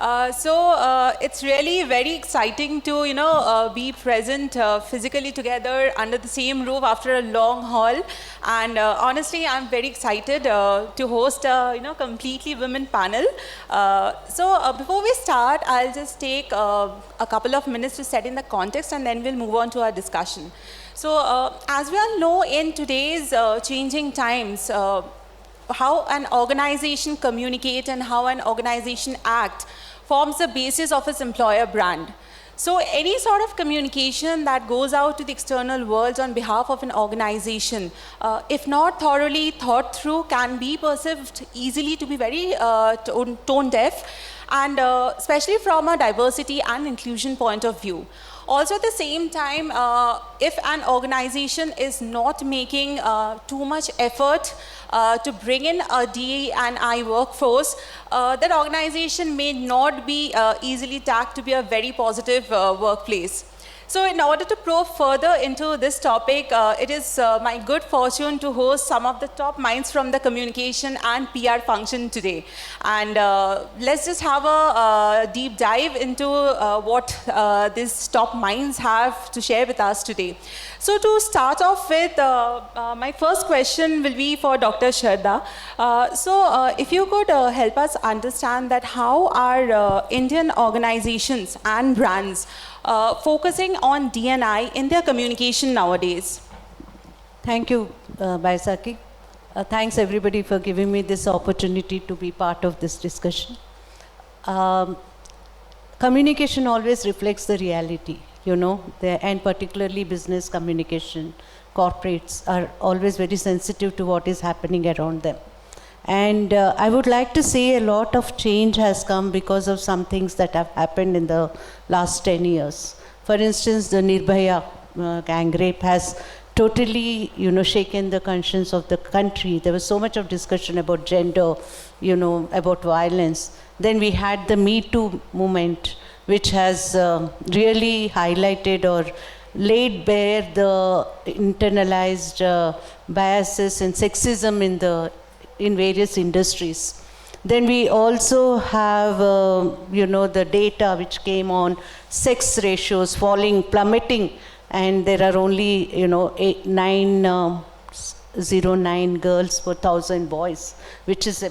It's really very exciting to, be present physically together under the same roof after a long haul. And honestly, I'm very excited to host a, completely women panel. Before we start, I'll just take a couple of minutes to set in the context, and then we'll move on to our discussion. So, as we all know, in today's changing times, how an organization communicates and how an organization acts forms the basis of its employer brand. So any sort of communication that goes out to the external world on behalf of an organization, if not thoroughly thought through, can be perceived easily to be very tone deaf, and especially from a diversity and inclusion point of view. Also at the same time, if an organization is not making too much effort to bring in a D&I workforce, that organization may not be easily tagged to be a very positive workplace. So in order to probe further into this topic, it is my good fortune to host some of the top minds from the communication and PR function today. And let's just have a deep dive into what these top minds have to share with us today. So to start off with, my first question will be for Dr. Shraddha. If you could help us understand that how are Indian organizations and brands focusing on D&I in their communication nowadays? Thank you, Baisakhi. Thanks everybody for giving me this opportunity to be part of this discussion. Communication always reflects the reality, and particularly business communication. Corporates are always very sensitive to what is happening around them. And I would like to say a lot of change has come because of some things that have happened in the last 10 years. For instance, the Nirbhaya gang rape has totally, shaken the conscience of the country. There was so much of discussion about gender, about violence. Then we had the Me Too movement, which has really highlighted or laid bare the internalized biases and sexism in various industries. Then we also have, the data which came on sex ratios plummeting, and there are only, 909 girls per 1,000 boys, which is a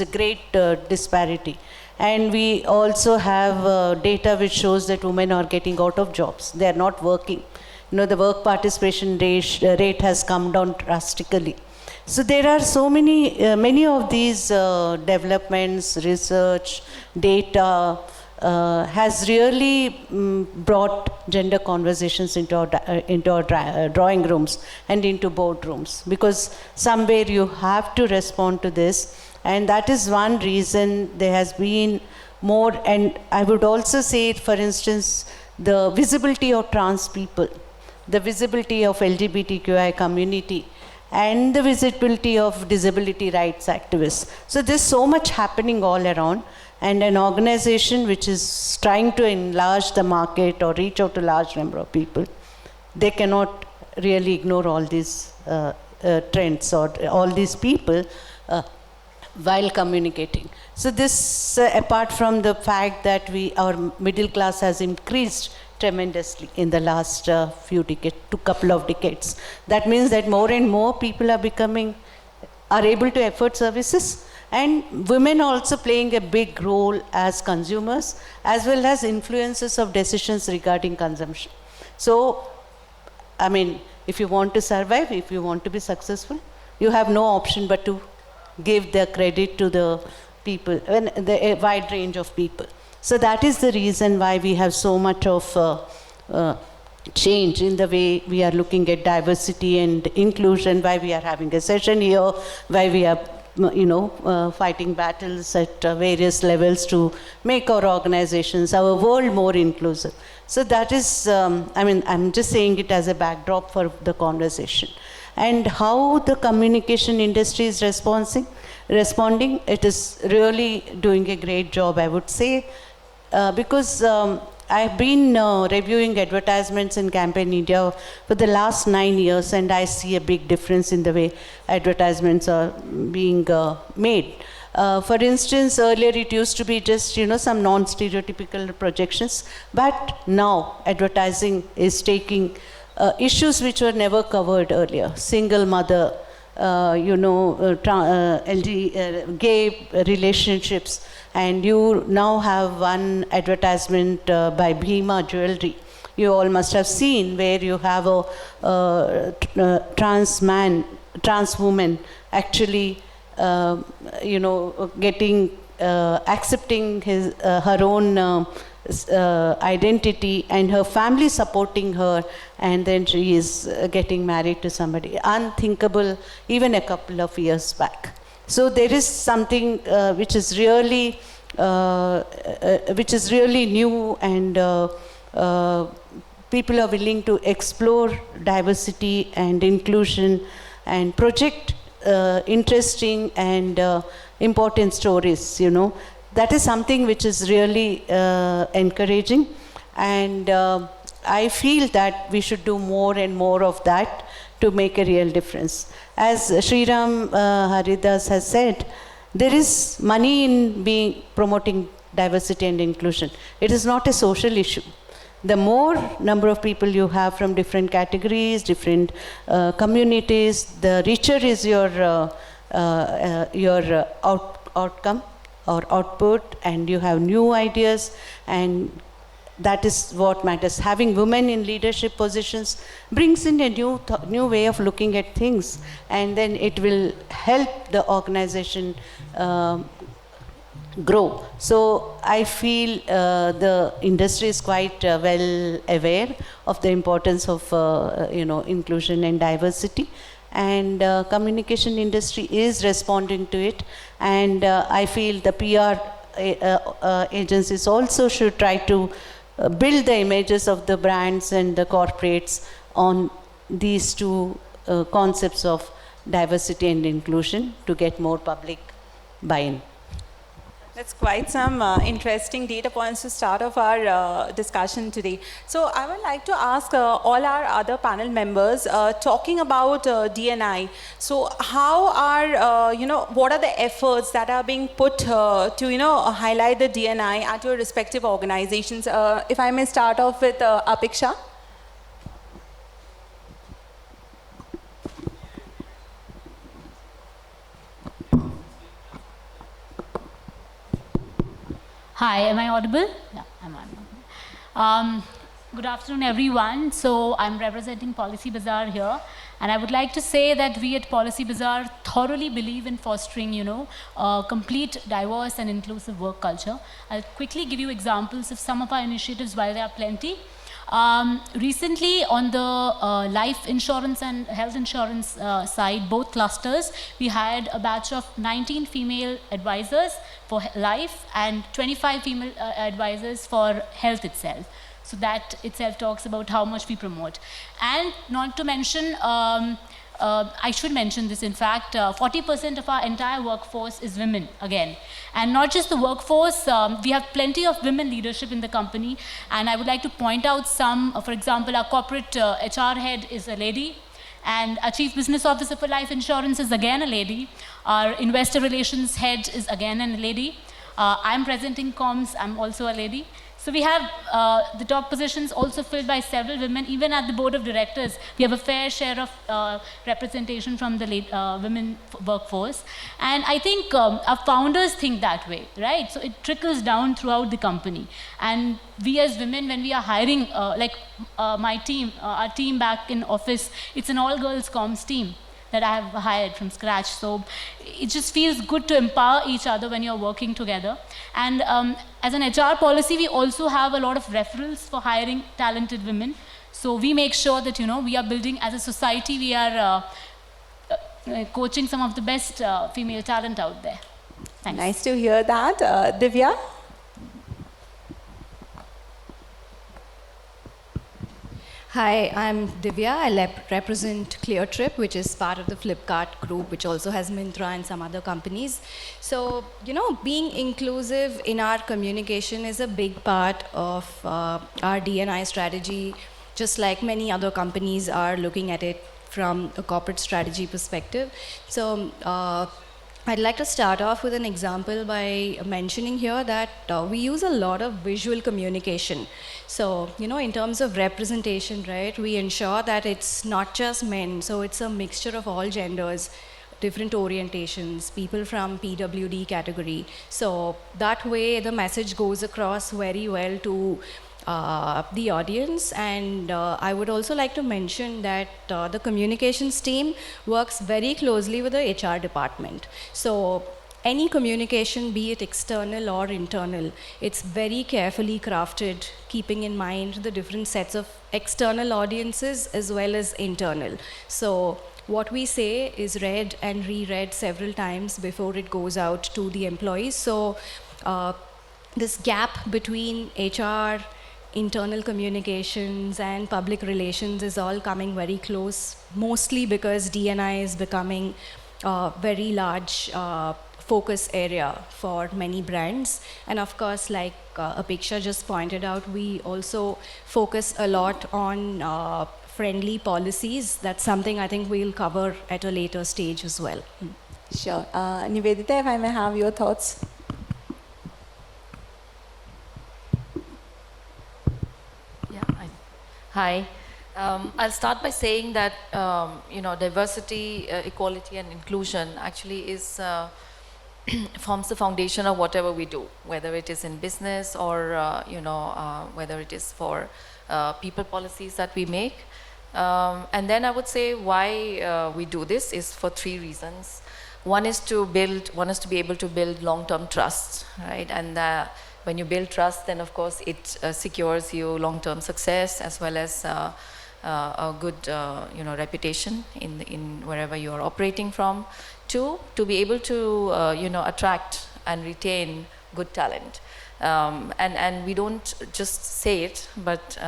great disparity. And we also have data which shows that women are getting out of jobs. They are not working. The work participation rate has come down drastically. So there are so many of these developments, research, data has really brought gender conversations into our drawing rooms and into boardrooms, because somewhere you have to respond to this, and that is one reason there has been more. And I would also say, for instance, the visibility of trans people, the visibility of LGBTQI community, and the visibility of disability rights activists. So there's so much happening all around, and an organization which is trying to enlarge the market or reach out to a large number of people, they cannot really ignore all these trends or all these people while communicating. So this, apart from the fact that our middle class has increased tremendously in the last couple of decades. That means that more and more people are able to afford services, and women are also playing a big role as consumers, as well as influencers of decisions regarding consumption. So, if you want to survive, if you want to be successful, you have no option but to give the credit to the people, a wide range of people. So that is the reason why we have so much of change in the way we are looking at diversity and inclusion, why we are having a session here, why we are fighting battles at various levels to make our organizations, our world more inclusive. So that is, I'm just saying it as a backdrop for the conversation. And how the communication industry is responding, it is really doing a great job, I would say. Because I've been reviewing advertisements in Campaign India for the last 9 years, and I see a big difference in the way advertisements are being made. For instance, earlier it used to be just, some non-stereotypical projections, but now advertising is taking issues which were never covered earlier. Single mother, gay relationships, and you now have one advertisement by Bhima Jewelry. You all must have seen, where you have a trans woman actually, getting, accepting her own identity, and her family supporting her, and then she is getting married to somebody. Unthinkable even a couple of years back. So there is something which is really new, and people are willing to explore diversity and inclusion and project interesting and important stories, That is something which is really encouraging, and I feel that we should do more and more of that to make a real difference. As Sriram Haridas has said, there is money in promoting diversity and inclusion. It is not a social issue. The more number of people you have from different categories, different communities, the richer is your outcome or output, and you have new ideas, and that is what matters. Having women in leadership positions brings in a new way of looking at things, and then it will help the organization grow. So I feel the industry is quite well aware of the importance of inclusion and diversity, and communication industry is responding to it, and I feel the PR agencies also should try to build the images of the brands and the corporates on these two concepts of diversity and inclusion to get more public buy-in. That's quite some interesting data points to start off our discussion today. So I would like to ask all our other panel members, talking about D&I. So how are, what are the efforts that are being put to, highlight the D&I at your respective organizations? If I may start off with Apeksha. Hi, am I audible? Yeah, I'm audible. Good afternoon, everyone. So I'm representing Policy Bazaar here, and I would like to say that we at Policy Bazaar thoroughly believe in fostering, a complete, diverse, and inclusive work culture. I'll quickly give you examples of some of our initiatives, while there are plenty. Recently, on the life insurance and health insurance side, both clusters, we hired a batch of 19 female advisors for life and 25 female advisors for health itself. So that itself talks about how much we promote. And not to mention, I should mention this, in fact, 40% of our entire workforce is women, again. And not just the workforce, we have plenty of women leadership in the company. And I would like to point out some, for example, our corporate HR head is a lady. And our chief business officer for life insurance is again a lady. Our investor relations head is again a lady. I'm presenting comms, I'm also a lady. So we have the top positions also filled by several women. Even at the board of directors, we have a fair share of representation from the women workforce. And I think our founders think that way, right? So it trickles down throughout the company. And we as women, when we are hiring, my team, our team back in office, it's an all-girls comms team that I have hired from scratch. So it just feels good to empower each other when you're working together. And as an HR policy, we also have a lot of referrals for hiring talented women. So we make sure that, we are building, as a society, we are coaching some of the best female talent out there. Thanks. Nice to hear that. Divya? Hi, I'm Divya. I represent ClearTrip, which is part of the Flipkart group, which also has Myntra and some other companies. So, being inclusive in our communication is a big part of our D&I strategy, just like many other companies are looking at it from a corporate strategy perspective. So, I'd like to start off with an example by mentioning here that we use a lot of visual communication. So, in terms of representation, right, we ensure that it's not just men, so it's a mixture of all genders, different orientations, people from PWD category. So that way the message goes across very well to the audience. And I would also like to mention that the communications team works very closely with the HR department. So any communication, be it external or internal, it's very carefully crafted, keeping in mind the different sets of external audiences as well as internal. So what we say is read and reread several times before it goes out to the employees. So this gap between HR, internal communications and public relations is all coming very close, mostly because D&I is becoming a very large focus area for many brands. And of course, like Apeksha just pointed out, we also focus a lot on friendly policies. That's something I think we'll cover at a later stage as well. Sure. Nivedita, if I may have your thoughts. Hi. I'll start by saying that diversity, equality, and inclusion actually is forms the foundation of whatever we do, whether it is in business or whether it is for people policies that we make. And then I would say why we do this is for three reasons. One is to be able to build long-term trust, right? And when you build trust, then of course it secures you long-term success as well as a good reputation in wherever you are operating from. Two, to be able to attract and retain good talent. And we don't just say it, but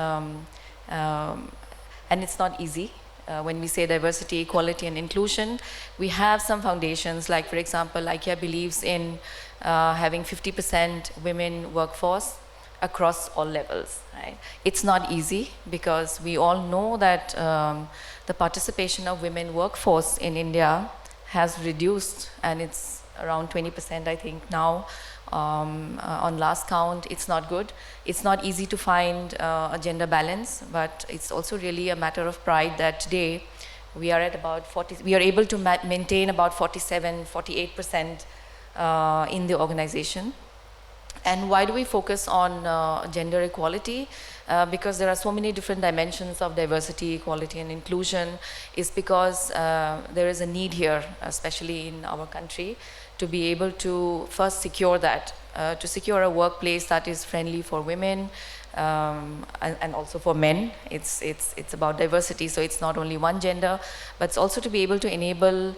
and it's not easy. When we say diversity, equality, and inclusion, we have some foundations. Like, for example, IKEA believes in having 50% women workforce across all levels. Right? It's not easy because we all know that the participation of women workforce in India has reduced, and it's around 20%, I think, now. On last count, it's not good. It's not easy to find a gender balance, but it's also really a matter of pride that today we are at about 40, we are able to maintain about 47, 48% in the organization. And why do we focus on gender equality? Because there are so many different dimensions of diversity, equality, and inclusion, is because there is a need here, especially in our country, to be able to first secure that, to secure a workplace that is friendly for women and also for men. It's about diversity, so it's not only one gender, but it's also to be able to enable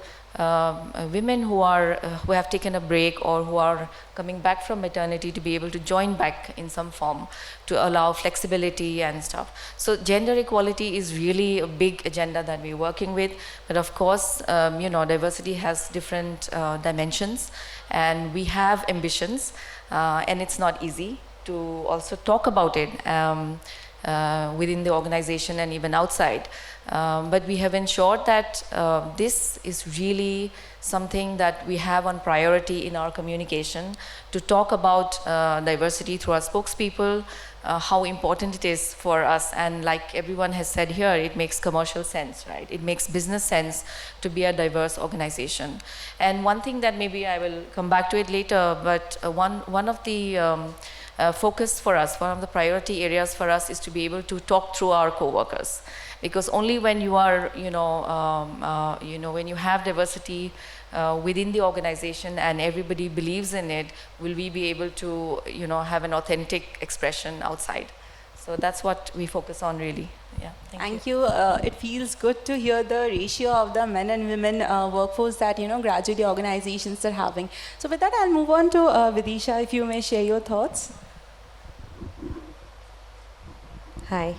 women who have taken a break or who are coming back from maternity to be able to join back in some form, to allow flexibility and stuff. So gender equality is really a big agenda that we're working with. But of course, diversity has different dimensions, and we have ambitions, and it's not easy to also talk about it within the organization and even outside. But we have ensured that this is really something that we have on priority in our communication, to talk about diversity through our spokespeople, how important it is for us. And like everyone has said here, it makes commercial sense, right? It makes business sense to be a diverse organization. And one thing that maybe I will come back to it later, but one of the focus for us, one of the priority areas for us, is to be able to talk through our co-workers. Because only when you are, when you have diversity within the organization and everybody believes in it, will we be able to, have an authentic expression outside. So that's what we focus on, really. Yeah. Thank you. It feels good to hear the ratio of the men and women workforce that gradually organizations are having. So with that, I'll move on to Vidisha, if you may share your thoughts. Hi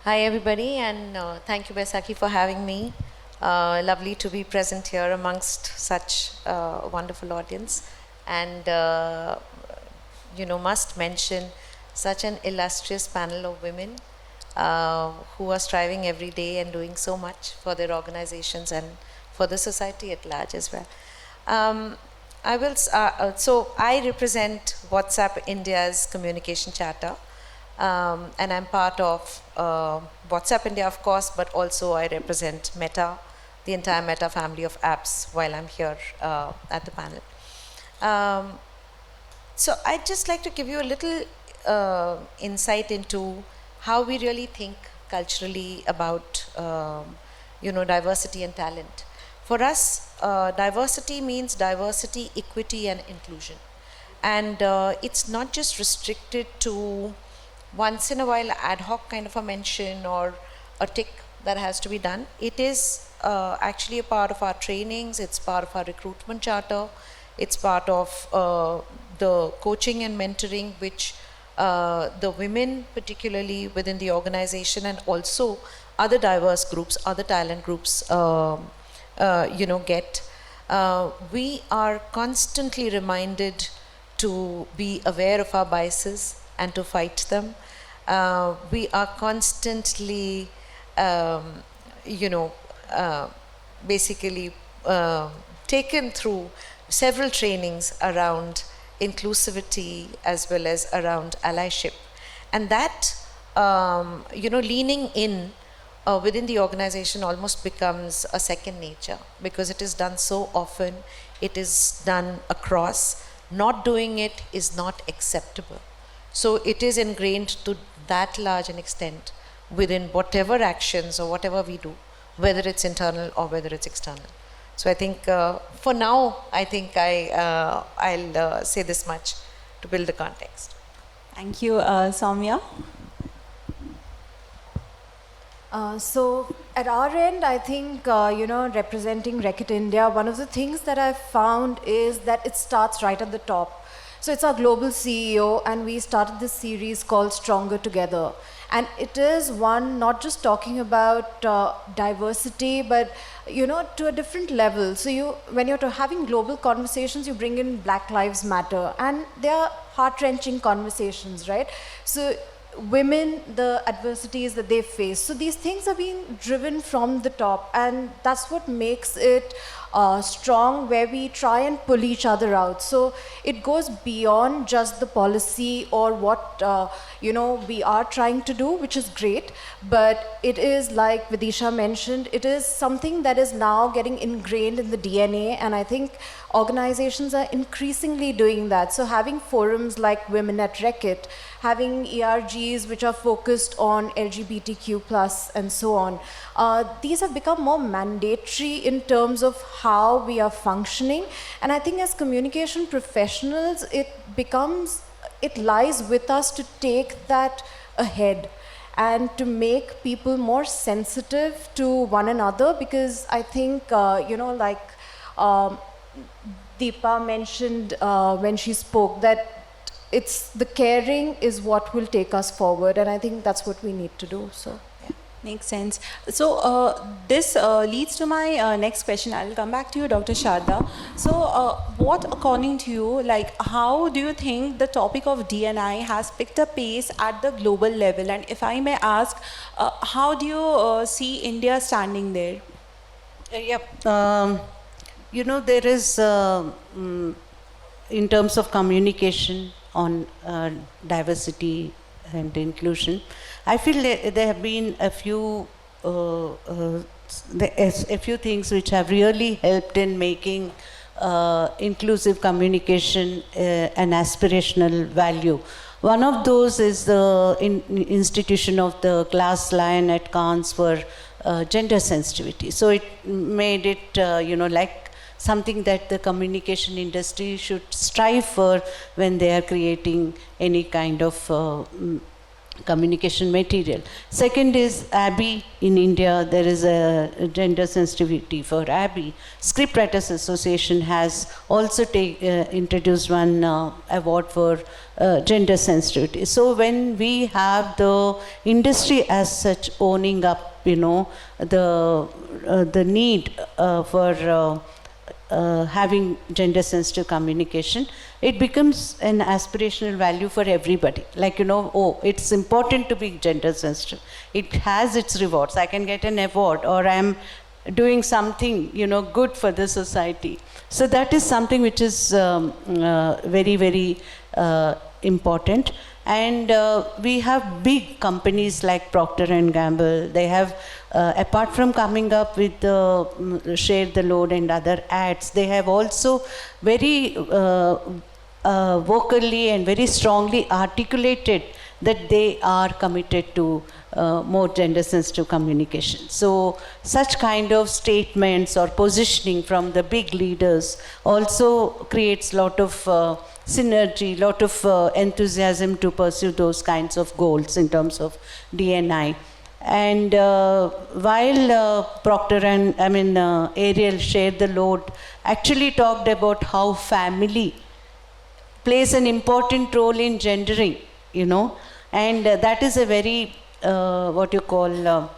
everybody, and thank you Baisakhi for having me. Lovely to be present here amongst such a wonderful audience, and must mention such an illustrious panel of women who are striving every day and doing so much for their organizations and for the society at large as well. So I represent WhatsApp India's communication charter, and I'm part of WhatsApp India, of course, but also I represent Meta, the entire Meta family of apps, while I'm here at the panel. So I'd just like to give you a little insight into how we really think culturally about diversity and talent. For us, diversity means diversity, equity, and inclusion. And it's not just restricted to once in a while ad hoc kind of a mention or a tick that has to be done. It is actually a part of our trainings, it's part of our recruitment charter, it's part of the coaching and mentoring which the women, particularly within the organization, and also other diverse groups, other talent groups, get. We are constantly reminded to be aware of our biases and to fight them. We are constantly, basically taken through several trainings around inclusivity as well as around allyship. And that, leaning in within the organization almost becomes a second nature because it is done so often, it is done across. Not doing it is not acceptable. So it is ingrained to that large an extent within whatever actions or whatever we do, whether it's internal or whether it's external. So I think for now, I think I'll say this much to build the context. Thank you, Soumya. So at our end, I think, representing Reckitt India, one of the things that I've found is that it starts right at the top. So it's our global CEO, and we started this series called Stronger Together. And it is one not just talking about diversity, but to a different level. So when you're having global conversations, you bring in Black Lives Matter, and they are heart-wrenching conversations, right? So women, the adversities that they face. So these things are being driven from the top, and that's what makes it strong, where we try and pull each other out. So it goes beyond just the policy or what we are trying to do, which is great, but it is, like Vidisha mentioned, it is something that is now getting ingrained in the DNA, and I think organizations are increasingly doing that. So having forums like Women at Reckitt, having ERGs which are focused on LGBTQ+, and so on. These have become more mandatory in terms of how we are functioning. And I think as communication professionals, it lies with us to take that ahead and to make people more sensitive to one another, because I think, Deepa mentioned when she spoke that it's the caring is what will take us forward, and I think that's what we need to do. So yeah. Makes sense. So this leads to my next question. I'll come back to you, Dr. Sharda. So what, according to you, how do you think the topic of D&I has picked up pace at the global level? And if I may ask, how do you see India standing there? There is, in terms of communication on diversity and inclusion, I feel there have been a few things which have really helped in making inclusive communication an aspirational value. One of those is the institution of the glass lion at Cannes for gender sensitivity. So it made it, something that the communication industry should strive for when they are creating any kind of communication material. Second is ABBY in India. There is a gender sensitivity for ABBY. Scriptwriters Association has also introduced one award for gender sensitivity. So when we have the industry as such owning up, the need for having gender sensitive communication, it becomes an aspirational value for everybody. It's important to be gender sensitive. It has its rewards. I can get an award, or I'm doing something, good for the society. So that is something which is very, very important. And we have big companies like Procter and Gamble. They have, apart from coming up with the share the load and other ads, they have also very vocally and very strongly articulated that they are committed to more gender sensitive communication. So such kind of statements or positioning from the big leaders also creates lot of synergy, lot of enthusiasm to pursue those kinds of goals in terms of D&I. And while Procter and Ariel shared the load, actually talked about how family plays an important role in gendering, and that is a very what you call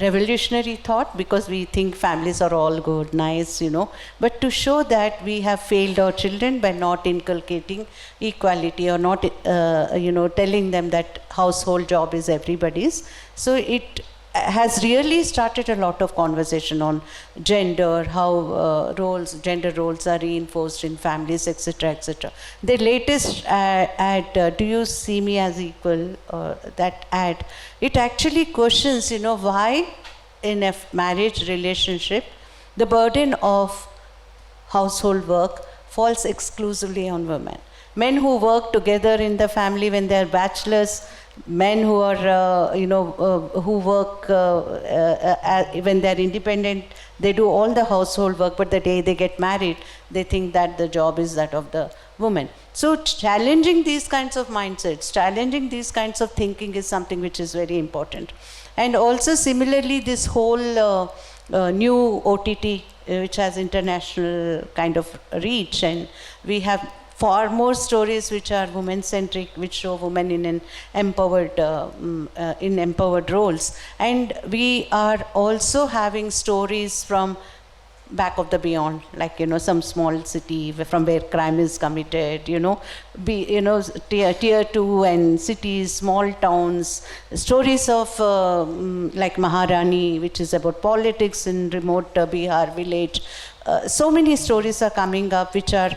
revolutionary thought, because we think families are all good, nice, but to show that we have failed our children by not inculcating equality or not telling them that household job is everybody's. So it has really started a lot of conversation on gender, how gender roles are reinforced in families, etc., etc. The latest ad, Do You See Me As Equal, that ad, it actually questions, why in a marriage relationship, the burden of household work falls exclusively on women. Men who work together in the family when they are bachelors, men who are, who work when they're independent, they do all the household work, but the day they get married, they think that the job is that of the woman. So challenging these kinds of mindsets, challenging these kinds of thinking is something which is very important. And also similarly, this whole new OTT, which has international kind of reach, and we have far more stories which are women-centric, which show women in an empowered, in empowered roles. And we are also having stories from back of the beyond, like, some small city from where crime is committed, tier 2 and cities, small towns, stories of like Maharani, which is about politics in remote Bihar village. So many stories are coming up which are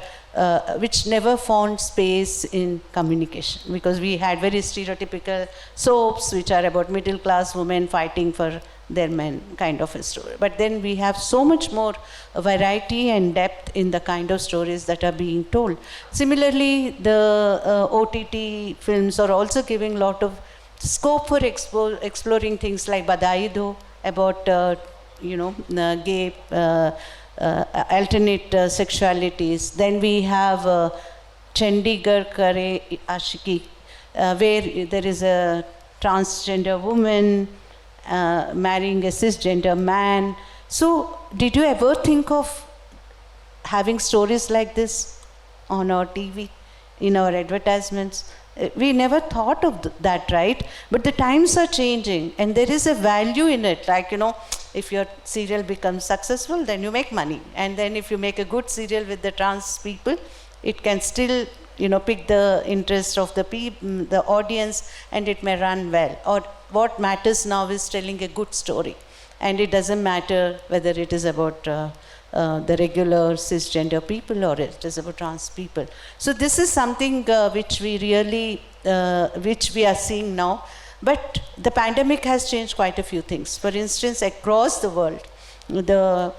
which never found space in communication, because we had very stereotypical soaps which are about middle class women fighting for their men kind of a story. But then we have so much more variety and depth in the kind of stories that are being told. Similarly, the OTT films are also giving a lot of scope for exploring things like Badai Do, about gay alternate sexualities. Then we have Chandigarh Kare Ashiki, where there is a transgender woman marrying a cisgender man. So did you ever think of having stories like this on our TV, in our advertisements? We never thought of that, right? But the times are changing, and there is a value in it. Like, if your serial becomes successful, then you make money. And then if you make a good serial with the trans people, it can still, pick the interest of the audience, and it may run well. Or what matters now is telling a good story. And it doesn't matter whether it is about the regular cisgender people or it is about trans people. So this is something which we really, which we are seeing now. But the pandemic has changed quite a few things. For instance, across the world, the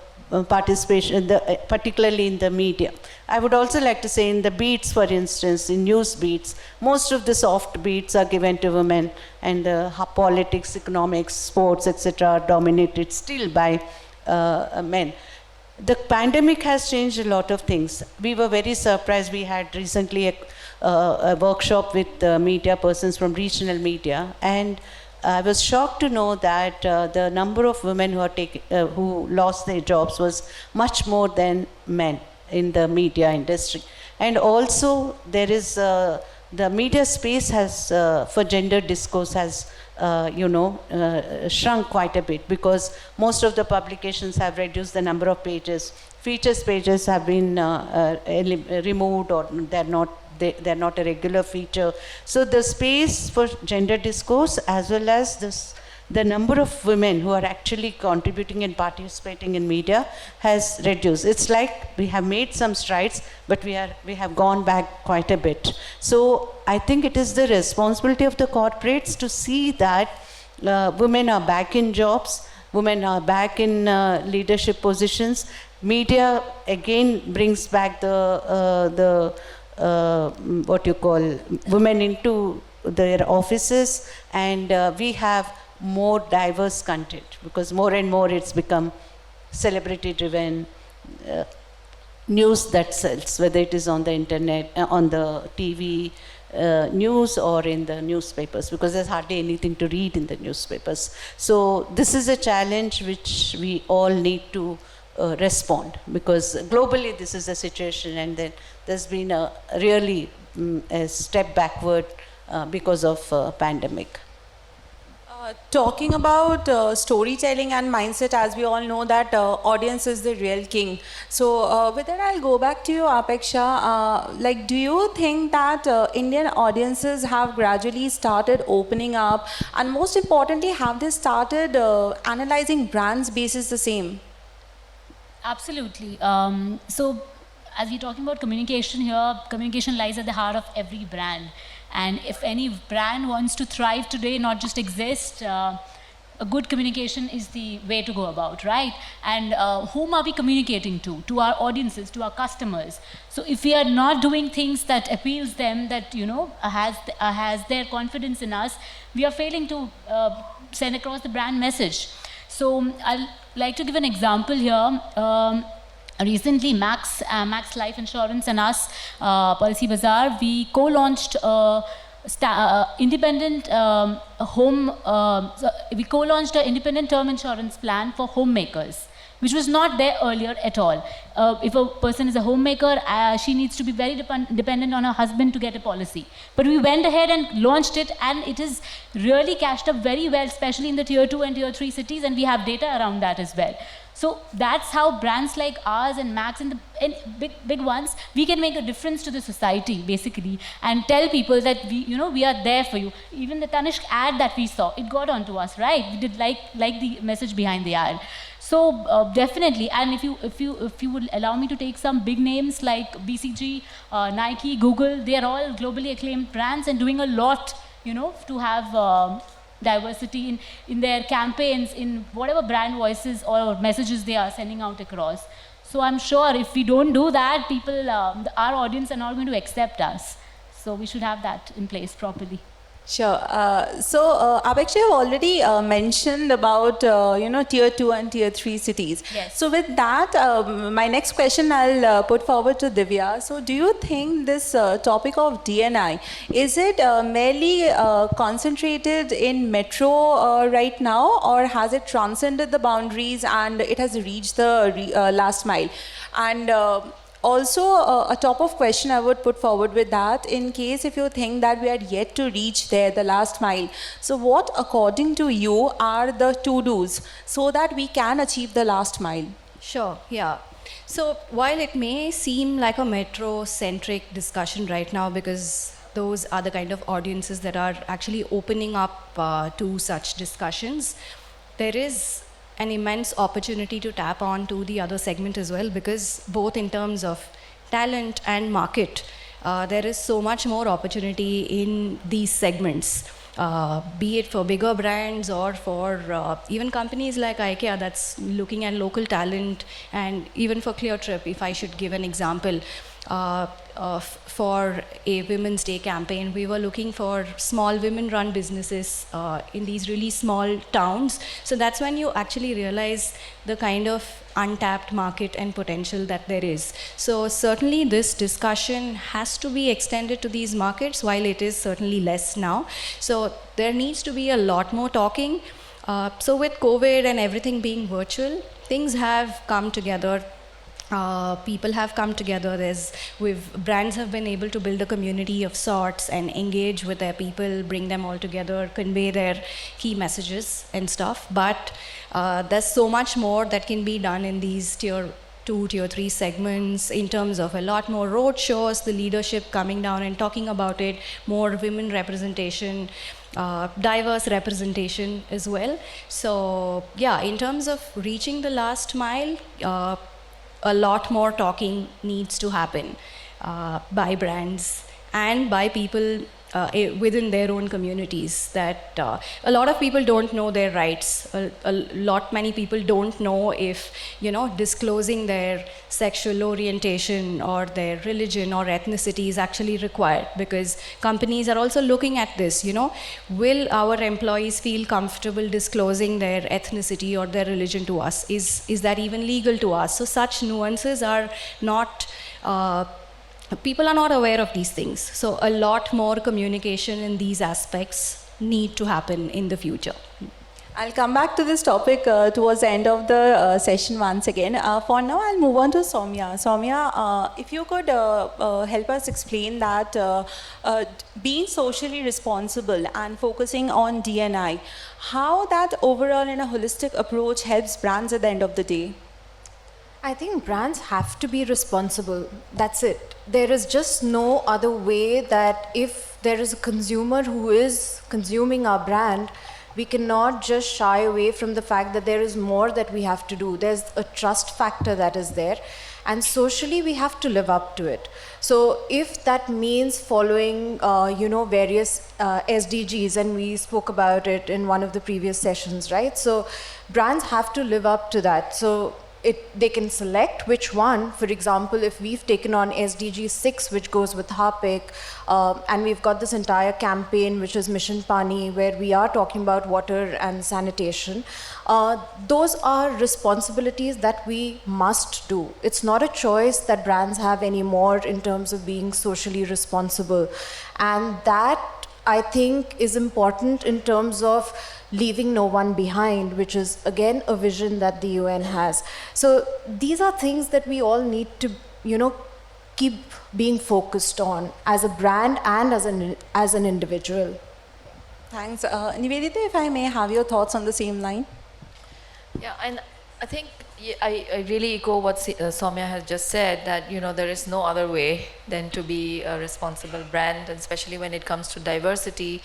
participation, particularly in the media. I would also like to say in the beats, for instance, in news beats, most of the soft beats are given to women, and the politics, economics, sports, etc. are dominated still by men. The pandemic has changed a lot of things. We were very surprised. We had recently a workshop with media persons from regional media, and I was shocked to know that the number of women who lost their jobs was much more than men in the media industry. And also there is the media space has for gender discourse has shrunk quite a bit, because most of the publications have reduced the number of pages. Features pages have been removed, or they're not a regular feature. So the space for gender discourse, as well as this the number of women who are actually contributing and participating in media has reduced. It's like we have made some strides, but we have gone back quite a bit. So I think it is the responsibility of the corporates to see that women are back in jobs, women are back in leadership positions. Media again brings back the what you call women into their offices, and we have more diverse content, because more and more it's become celebrity driven news that sells, whether it is on the internet, on the TV news, or in the newspapers, because there's hardly anything to read in the newspapers. So this is a challenge which we all need to respond, because globally this is a situation, and then there's been a really a step backward because of pandemic. Talking about storytelling and mindset, as we all know that audience is the real king. So with that, I'll go back to you, Apeksha. Like, do you think that Indian audiences have gradually started opening up, and most importantly, have they started analyzing brands basis the same? Absolutely. So, as we're talking about communication here, communication lies at the heart of every brand. And if any brand wants to thrive today, not just exist, a good communication is the way to go about, right? And whom are we communicating to? To our audiences, to our customers. So if we are not doing things that appeals them, that, you know, has their confidence in us, we are failing to send across the brand message. So I'll like to give an example here. Recently, Max Life Insurance and us, Policy Bazaar, we co-launched independent we co-launched an independent term insurance plan for homemakers, which was not there earlier at all. If a person is a homemaker, she needs to be very dependent on her husband to get a policy. But we went ahead and launched it, and it is really cashed up very well, especially in the tier 2 and tier 3 cities, and we have data around that as well. So that's how brands like ours and Max and big ones, we can make a difference to the society basically, and tell people that we are there for you. Even the Tanishq ad that we saw, it got onto us, right? We did like the message behind the ad. So definitely, and if you would allow me to take some big names like BCG, Nike, Google, they are all globally acclaimed brands and doing a lot, to have diversity in their campaigns, in whatever brand voices or messages they are sending out across. So I'm sure if we don't do that, people, our audience are not going to accept us. So we should have that in place properly. Sure. So Apeksha, you already mentioned about tier 2 and tier 3 cities. Yes. So with that, my next question I'll put forward to Divya. So do you think this topic of D&I, is it merely concentrated in metro right now, or has it transcended the boundaries and it has reached the last mile? And also, a top of question I would put forward with that, in case if you think that we are yet to reach there, the last mile. So what, according to you, are the to-dos so that we can achieve the last mile? Sure, yeah. So while it may seem like a metro-centric discussion right now, because those are the kind of audiences that are actually opening up to such discussions, there is an immense opportunity to tap on to the other segment as well, because both in terms of talent and market, there is so much more opportunity in these segments, be it for bigger brands or for even companies like IKEA that's looking at local talent, and even for ClearTrip, if I should give an example. For a Women's Day campaign, we were looking for small women-run businesses in these really small towns. So that's when you actually realize the kind of untapped market and potential that there is. So certainly this discussion has to be extended to these markets, while it is certainly less now. So there needs to be a lot more talking. So with COVID and everything being virtual, things have come together. People have come together. Brands have been able to build a community of sorts and engage with their people, bring them all together, convey their key messages and stuff. But there's so much more that can be done in these tier 2, tier 3 segments, in terms of a lot more road shows, the leadership coming down and talking about it, more women representation. diverse representation as well. So yeah, in terms of reaching the last mile, a lot more talking needs to happen by brands and by people within their own communities, that a lot of people don't know their rights. Many people don't know if, disclosing their sexual orientation or their religion or ethnicity is actually required, because companies are also looking at this, will our employees feel comfortable disclosing their ethnicity or their religion to us? Is that even legal to us? So such nuances are not people are not aware of these things. So a lot more communication in these aspects need to happen in the future. I'll come back to this topic towards the end of the session once again. For now, I'll move on to Soumya. Soumya, if you could help us explain that being socially responsible and focusing on D&I, how that overall in a holistic approach helps brands at the end of the day? I think brands have to be responsible. That's it. There is just no other way that if there is a consumer who is consuming our brand, we cannot just shy away from the fact that there is more that we have to do. There's a trust factor that is there, and socially we have to live up to it. So if that means following, various SDGs, and we spoke about it in one of the previous sessions, right? So brands have to live up to that. So they can select which one. For example, if we've taken on SDG 6, which goes with Harpic, and we've got this entire campaign, which is Mission Pani, where we are talking about water and sanitation, those are responsibilities that we must do. It's not a choice that brands have anymore in terms of being socially responsible. And that, I think, is important in terms of leaving no one behind, which is again a vision that the UN has. So these are things that we all need to, keep being focused on as a brand and as an individual. Thanks. Nivedita, if I may have your thoughts on the same line. Yeah, and I think I really echo what Soumya has just said, that there is no other way than to be a responsible brand, and especially when it comes to diversity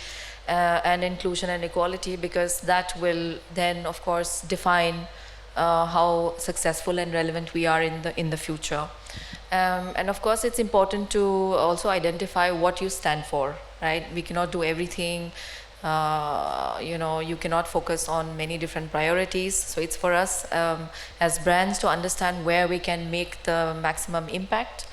and inclusion and equality, because that will then, of course, define how successful and relevant we are in the future. And of course, it's important to also identify what you stand for, right? We cannot do everything. You cannot focus on many different priorities. So it's for us as brands to understand where we can make the maximum impact,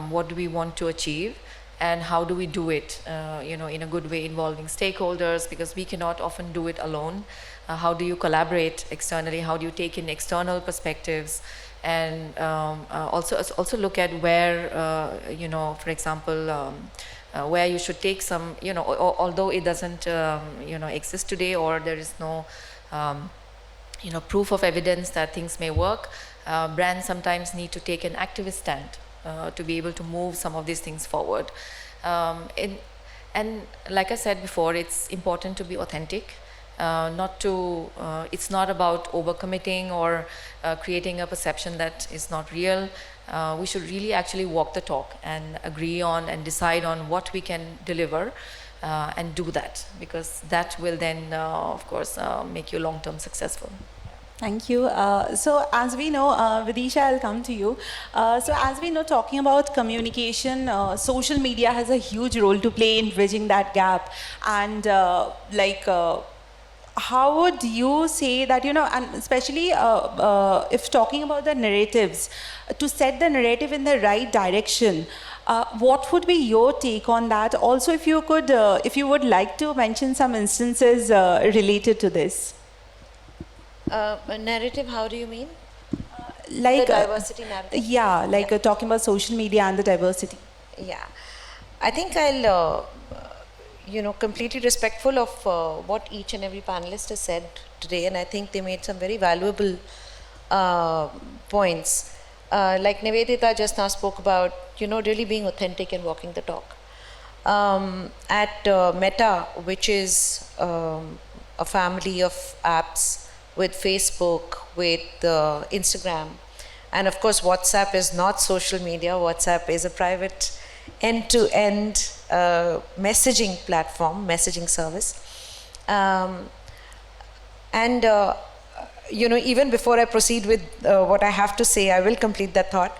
what do we want to achieve, and how do we do it, in a good way, involving stakeholders, because we cannot often do it alone. How do you collaborate externally? How do you take in external perspectives? And also look at where, for example, where you should take some, although it doesn't, exist today, or there is no, proof of evidence that things may work, brands sometimes need to take an activist stand to be able to move some of these things forward. And like I said before, it's important to be authentic. It's not about overcommitting or creating a perception that is not real. We should really actually walk the talk and agree on and decide on what we can deliver and do that, because that will then, of course, make you long-term successful. Thank you. So as we know, Vidisha, I'll come to you. So as we know, talking about communication, social media has a huge role to play in bridging that gap. And how would you say that, and especially if talking about the narratives, to set the narrative in the right direction, what would be your take on that? Also, if you could, if you would like to mention some instances related to this. A narrative, how do you mean? Like the diversity narrative? Yeah, talking about social media and the diversity. Yeah. I think I'll, completely respectful of what each and every panelist has said today, and I think they made some very valuable points. Like Nivedita just now spoke about, really being authentic and walking the talk. At Meta, which is a family of apps with Facebook, with Instagram, and of course WhatsApp is not social media. WhatsApp is a private end-to-end messaging platform, messaging service. Even before I proceed with what I have to say, I will complete that thought.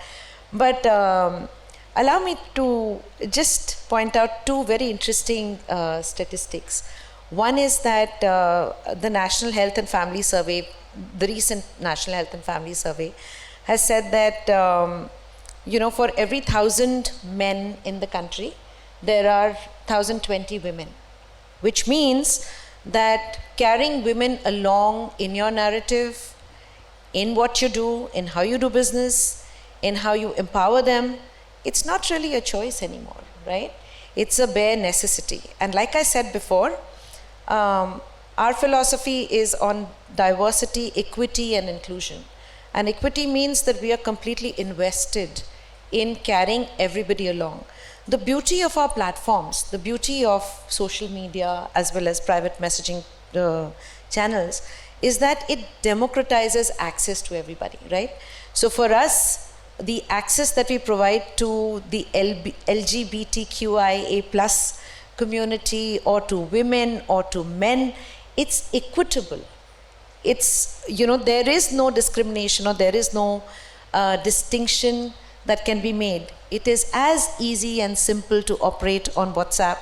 But allow me to just point out two very interesting statistics. One is that the National Health and Family Survey, the recent National Health and Family Survey, has said that for every 1,000 men in the country, there are 1,020 women, which means that carrying women along in your narrative, in what you do, in how you do business, in how you empower them, it's not really a choice anymore, right? It's a bare necessity. And like I said before, our philosophy is on diversity, equity, and inclusion. And equity means that we are completely invested in carrying everybody along. The beauty of our platforms, the beauty of social media as well as private messaging channels is that it democratizes access to everybody, right? So for us, the access that we provide to the LGBTQIA plus community, or to women or to men, it's equitable. It's, there is no discrimination, or there is no distinction that can be made. It is as easy and simple to operate on WhatsApp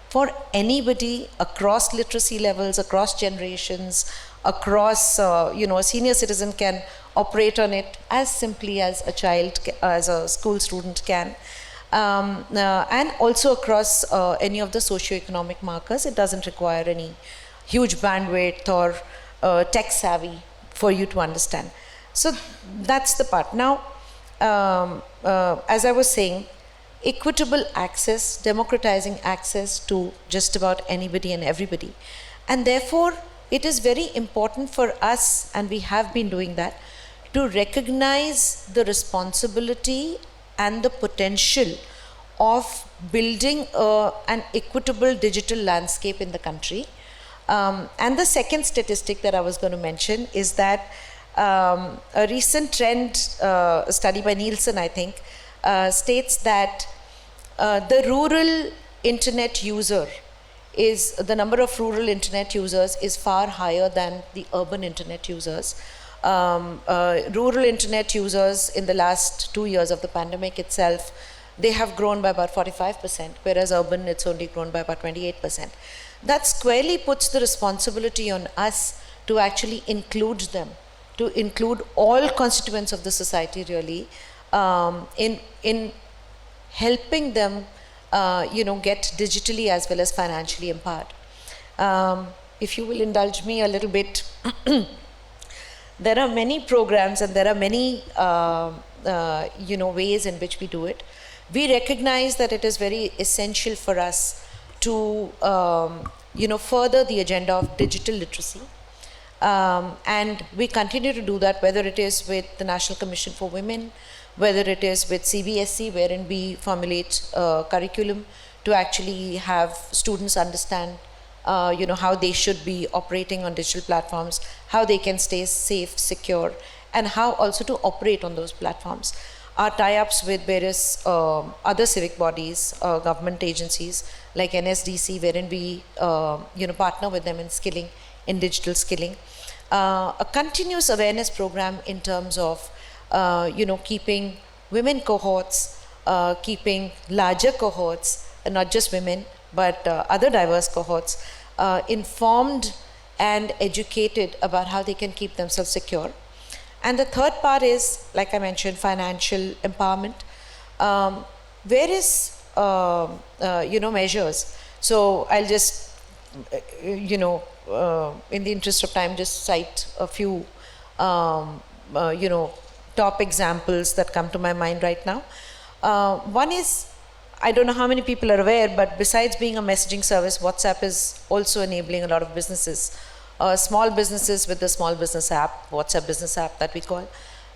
for anybody across literacy levels, across generations, across, a senior citizen can operate on it as simply as a child, as a school student can. And also across any of the socioeconomic markers. It doesn't require any huge bandwidth or tech savvy for you to understand. So that's the part. Now, as I was saying, equitable access, democratizing access to just about anybody and everybody. And therefore, it is very important for us, and we have been doing that, to recognize the responsibility and the potential of building an equitable digital landscape in the country. And the second statistic that I was going to mention is that a recent trend study by Nielsen, I think, states that the rural internet user is, the number of rural internet users is far higher than the urban internet users. Rural internet users in the last 2 years of the pandemic itself, they have grown by about 45%, whereas urban it's only grown by about 28%. That squarely puts the responsibility on us to actually include them, to include all constituents of the society really, in helping them get digitally as well as financially empowered. If you will indulge me a little bit, there are many programs and there are many ways in which we do it. We recognize that it is very essential for us to further the agenda of digital literacy, and we continue to do that, whether it is with the National Commission for Women, whether it is with CBSE, wherein we formulate curriculum to actually have students understand how they should be operating on digital platforms, how they can stay safe, secure, and how also to operate on those platforms. Our tie-ups with various other civic bodies, government agencies like NSDC, wherein we partner with them in skilling, in digital skilling. A continuous awareness program in terms of keeping women cohorts, keeping larger cohorts, not just women, but other diverse cohorts, informed and educated about how they can keep themselves secure. And the third part is, like I mentioned, financial empowerment. Various measures. So I'll just, in the interest of time, just cite a few, top examples that come to my mind right now. One is, I don't know how many people are aware, but besides being a messaging service, WhatsApp is also enabling a lot of businesses. Small businesses with the small business app, WhatsApp business app that we call,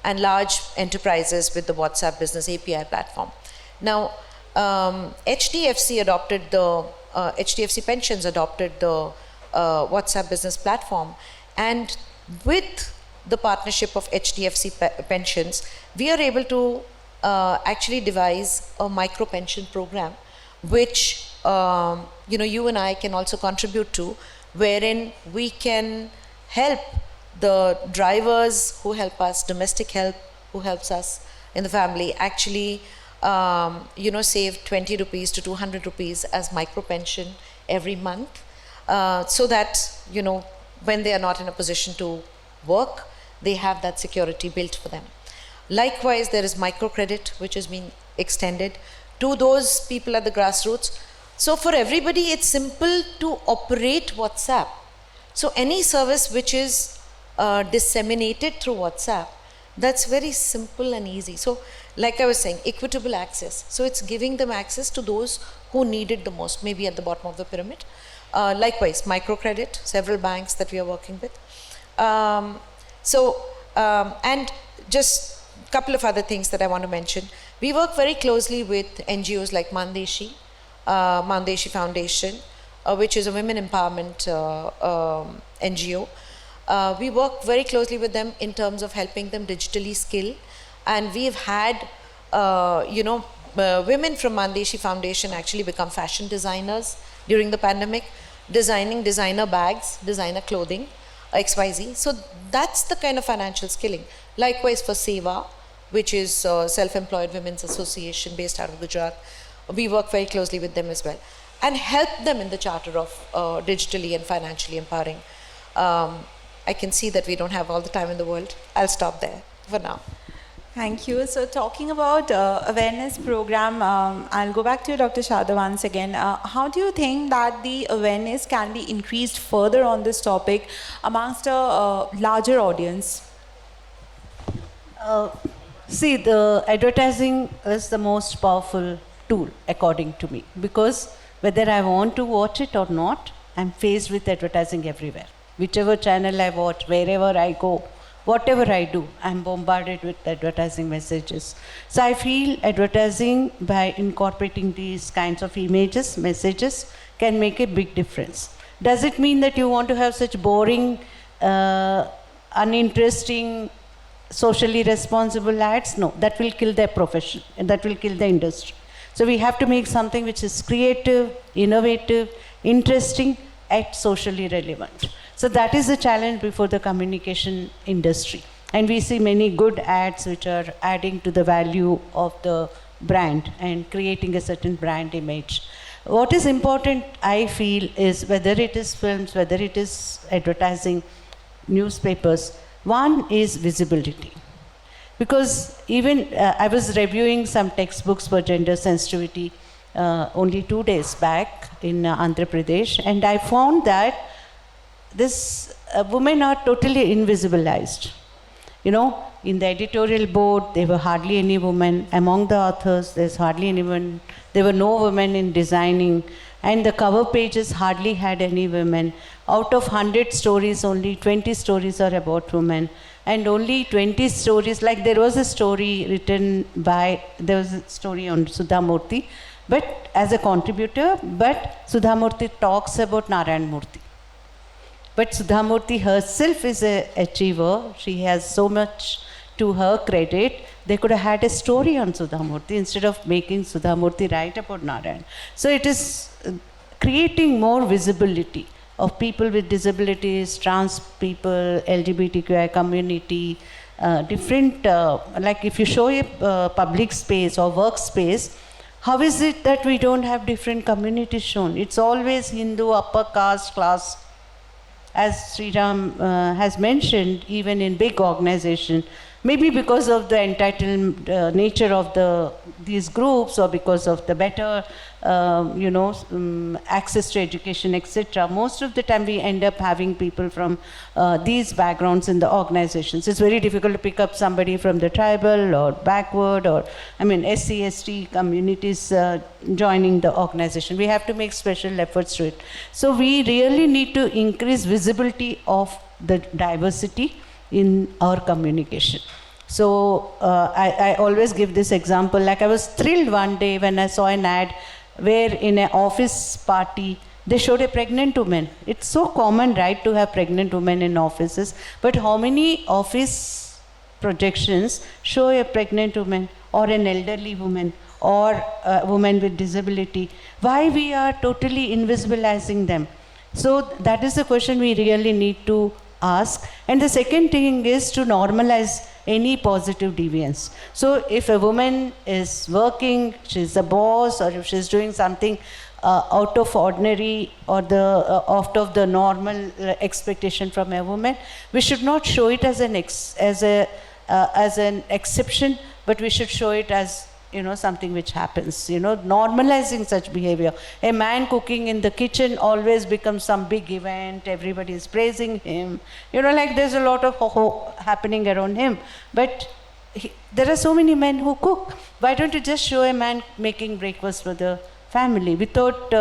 and large enterprises with the WhatsApp business API platform. Now, HDFC Pensions adopted the WhatsApp business platform, and with the partnership of HDFC Pensions, we are able to actually devise a micro pension program which you and I can also contribute to, wherein we can help the drivers who help us, domestic help who helps us in the family, actually save 20 rupees to 200 rupees as micro pension every month, so that when they are not in a position to work, they have that security built for them. Likewise, there is microcredit, which has been extended to those people at the grassroots. So for everybody, it's simple to operate WhatsApp. So any service which is disseminated through WhatsApp, that's very simple and easy. So like I was saying, equitable access. So it's giving them access to those who need it the most, maybe at the bottom of the pyramid. Likewise, microcredit, several banks that we are working with. And just a couple of other things that I want to mention. We work very closely with NGOs like Mandeshi Foundation, which is a women empowerment NGO. We work very closely with them in terms of helping them digitally skill. And we've had, women from Mandeshi Foundation actually become fashion designers during the pandemic, designing designer bags, designer clothing, XYZ. So that's the kind of financial skilling. Likewise for Seva, which is Self-Employed Women's Association based out of Gujarat. We work very closely with them as well and help them in the charter of digitally and financially empowering. I can see that we don't have all the time in the world. I'll stop there for now. Thank you. So talking about awareness program, I'll go back to you, Dr. Shada, once again. How do you think that the awareness can be increased further on this topic amongst a larger audience? See, the advertising is the most powerful tool, according to me, because whether I want to watch it or not, I'm faced with advertising everywhere. Whichever channel I watch, wherever I go, whatever I do, I'm bombarded with advertising messages. So I feel advertising, by incorporating these kinds of images, messages, can make a big difference. Does it mean that you want to have such boring, uninteresting, socially responsible ads? No, that will kill their profession and that will kill the industry. So we have to make something which is creative, innovative, interesting, yet socially relevant. So that is the challenge before the communication industry. And we see many good ads which are adding to the value of the brand and creating a certain brand image. What is important, I feel, is whether it is films, whether it is advertising, newspapers, one is visibility. Because even I was reviewing some textbooks for gender sensitivity only 2 days back in Andhra Pradesh, and I found that this women are totally invisibilized. In the editorial board, there were hardly any women. Among the authors, there's hardly anyone. There were no women in designing, and the cover pages hardly had any women. Out of 100 stories, only 20 stories are about women. And only 20 stories, like there was a story written by, there was a story on Sudha Murthy, but as a contributor, but Sudha Murthy talks about Narayan Murthy. But Sudha Murthy herself is an achiever. She has so much to her credit. They could have had a story on Sudha Murthy instead of making Sudha Murthy write about Narayan. So it is creating more visibility of people with disabilities, trans people, LGBTQI community, different, like if you show a public space or workspace, how is it that we don't have different communities shown? It's always Hindu, upper caste, class. As Sriram has mentioned, even in big organization, maybe because of the entitled nature of these groups, or because of the better, access to education, etc. Most of the time we end up having people from these backgrounds in the organizations. It's very difficult to pick up somebody from the tribal or backward or, SC, ST communities joining the organization. We have to make special efforts to it. So we really need to increase visibility of the diversity in our communication. So I always give this example. Like I was thrilled one day when I saw an ad where in an office party, they showed a pregnant woman. It's so common, right, to have pregnant women in offices. But how many office projections show a pregnant woman or an elderly woman or women with disability, why we are totally invisibilizing them? So that is the question we really need to ask. And the second thing is to normalize any positive deviance. So if a woman is working, she's a boss, or if she's doing something out of ordinary or out of the normal expectation from a woman, we should not show it as an exception, but we should show it as something which happens, normalizing such behavior. A man cooking in the kitchen always becomes some big event, everybody is praising him, like there's a lot of ho-ho happening around him. But there are so many men who cook. Why don't you just show a man making breakfast for the family without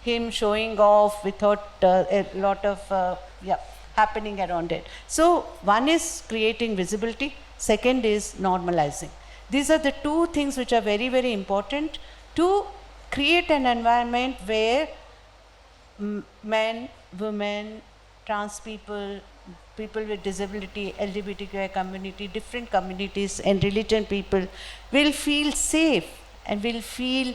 him showing off, without a lot of happening around it? So one is creating visibility, second is normalizing. These are the two things which are very, very important to create an environment where men, women, trans people, people with disability, LGBTQI community, different communities and religion people will feel safe and will feel,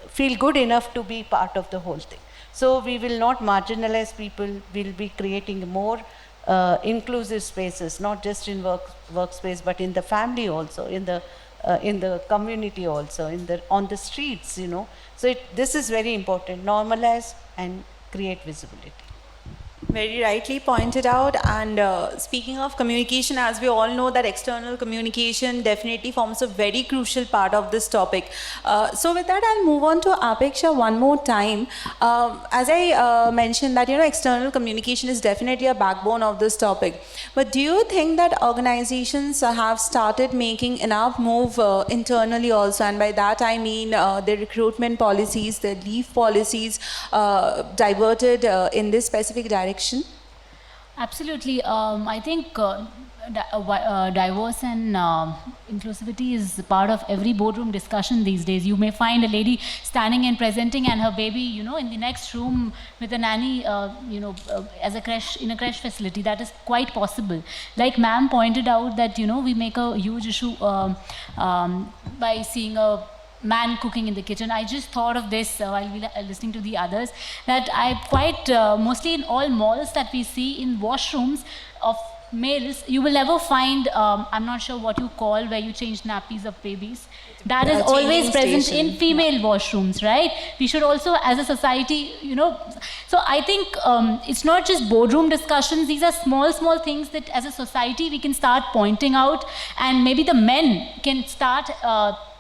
feel good enough to be part of the whole thing. So we will not marginalize people, we'll be creating more inclusive spaces, not just in workspace, but in the family also, in the community also, on the streets, So this is very important, normalize and create visibility. Very rightly pointed out. And speaking of communication, as we all know that external communication definitely forms a very crucial part of this topic. So with that, I'll move on to Apeksha one more time. As I mentioned that, external communication is definitely a backbone of this topic. But do you think that organizations have started making enough move internally also? And by that, I mean the recruitment policies, the leave policies diverted in this specific direction? Absolutely. I think diverse and inclusivity is part of every boardroom discussion these days. You may find a lady standing and presenting and her baby, in the next room with a nanny, as a creche, in a creche facility. That is quite possible. Like ma'am pointed out that, we make a huge issue by seeing a man cooking in the kitchen. I just thought of this while we were listening to the others, that I quite, mostly in all malls that we see in washrooms of males, you will never find, I'm not sure what you call, where you change nappies of babies. That is always present in female washrooms, right? We should also, as a society, so I think it's not just boardroom discussions. These are small things that as a society we can start pointing out, and maybe the men can start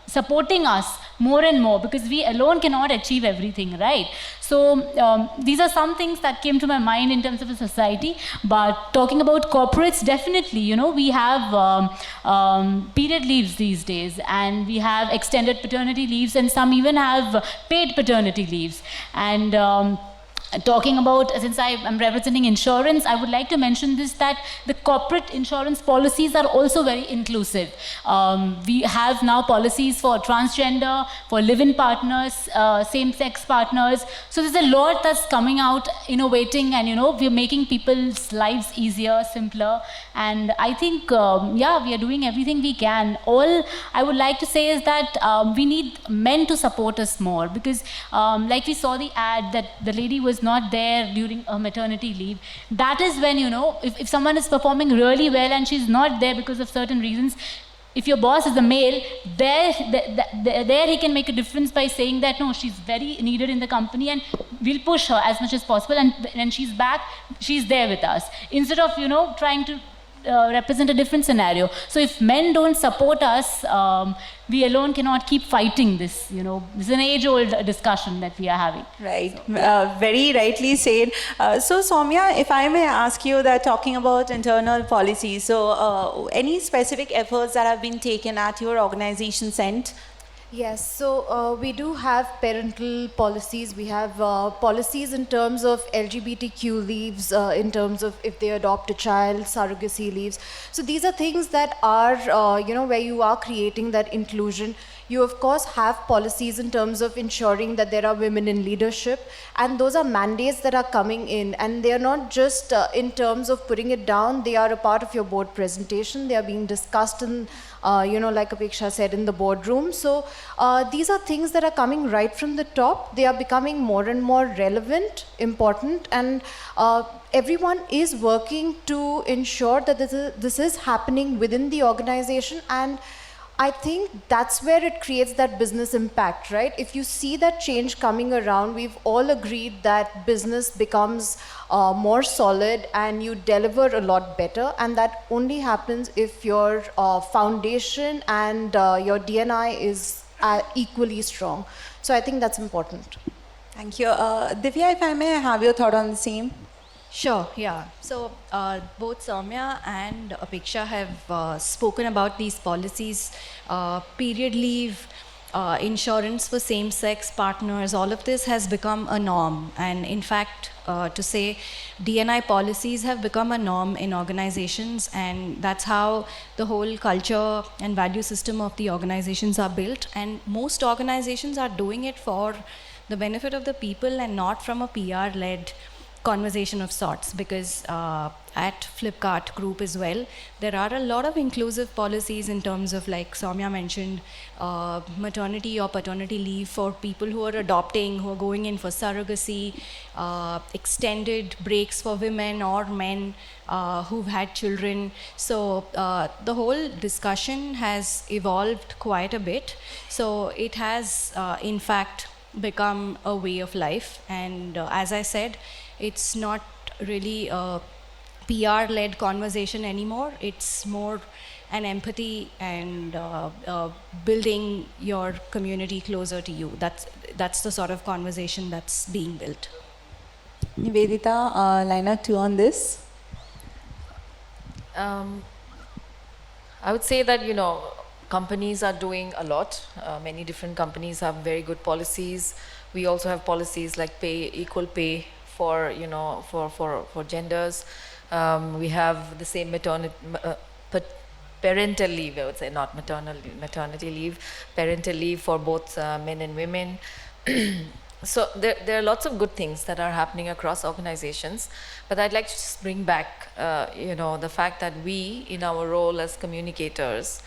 supporting us more and more, because we alone cannot achieve everything, right? So these are some things that came to my mind in terms of a society. But talking about corporates, definitely, we have period leaves these days, and we have extended paternity leaves, and some even have paid paternity leaves. And talking about, since I am representing insurance, I would like to mention this, that the corporate insurance policies are also very inclusive. We have now policies for transgender, for live-in partners, same-sex partners. So there's a lot that's coming out, innovating, and we're making people's lives easier, simpler. And I think, we are doing everything we can. All I would like to say is that we need men to support us more, because like we saw the ad that the lady was not there during her maternity leave. That is when, if someone is performing really well and she's not there because of certain reasons, if your boss is a male, there he can make a difference by saying that, no, she's very needed in the company and we'll push her as much as possible, and when she's back, she's there with us. Instead of, trying to represent a different scenario. So if men don't support us, we alone cannot keep fighting this. This is an age-old discussion that we are having. Right. So, very rightly said. So Soumya, if I may ask you that, talking about internal policies, so any specific efforts that have been taken at your organization's end? Yes, so we do have parental policies. We have policies in terms of LGBTQ leaves, in terms of if they adopt a child, surrogacy leaves. So these are things that are, where you are creating that inclusion. You, of course, have policies in terms of ensuring that there are women in leadership, and those are mandates that are coming in, and they are not just in terms of putting it down, they are a part of your board presentation, they are being discussed in, like Apeksha said, in the boardroom. So these are things that are coming right from the top. They are becoming more and more relevant, important, and everyone is working to ensure that this is happening within the organization, and I think that's where it creates that business impact, right? If you see that change coming around, we've all agreed that business becomes more solid and you deliver a lot better, and that only happens if your foundation and your DNI is equally strong. So I think that's important. Thank you. Divya, if I may have your thought on the same. Sure, yeah. So both Soumya and Apeksha have spoken about these policies, period leave, insurance for same-sex partners, all of this has become a norm. And in fact, to say DNI policies have become a norm in organizations, and that's how the whole culture and value system of the organizations are built. And most organizations are doing it for the benefit of the people and not from a PR-led conversation of sorts, because at Flipkart group as well, there are a lot of inclusive policies in terms of, like Soumya mentioned, maternity or paternity leave for people who are adopting, who are going in for surrogacy, extended breaks for women or men who've had children. So the whole discussion has evolved quite a bit. So it has, in fact, become a way of life. And as I said, it's not really a PR-led conversation anymore. It's more an empathy and building your community closer to you. That's the sort of conversation that's being built. Nivedita, liner 2 on this. I would say that, companies are doing a lot. Many different companies have very good policies. We also have policies like equal pay for for genders. We have the same parental leave, I would say, not maternity leave, parental leave for both men and women. So there are lots of good things that are happening across organizations, but I'd like to just bring back the fact that we, in our role as communicators,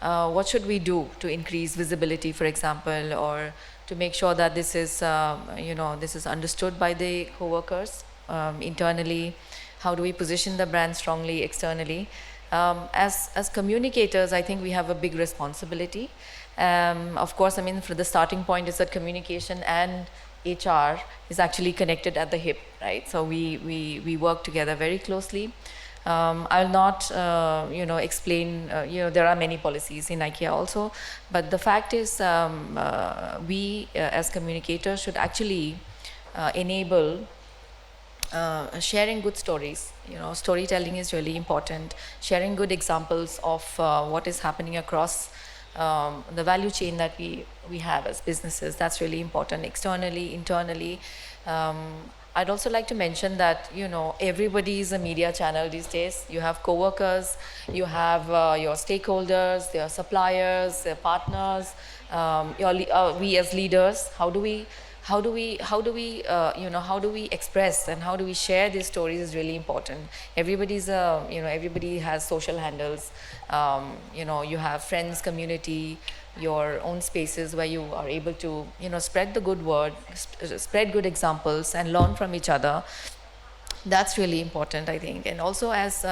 what should we do to increase visibility, for example, or to make sure that this is this is understood by the co-workers internally? How do we position the brand strongly externally? As communicators, I think we have a big responsibility. Of course, I mean, for the starting point is that communication and HR is actually connected at the hip, right? So we work together very closely. I'll not, explain, there are many policies in IKEA also, but the fact is we as communicators should actually enable sharing good stories. Storytelling is really important. Sharing good examples of what is happening across the value chain that we have as businesses. That's really important, externally, internally. I'd also like to mention that, everybody is a media channel these days. You have co-workers, you have your stakeholders, your suppliers, their partners, we as leaders. How do we express and how do we share these stories is really important. Everybody has social handles. You have friends, community, your own spaces where you are able to, spread the good word, spread good examples and learn from each other. That's really important, I think. And also as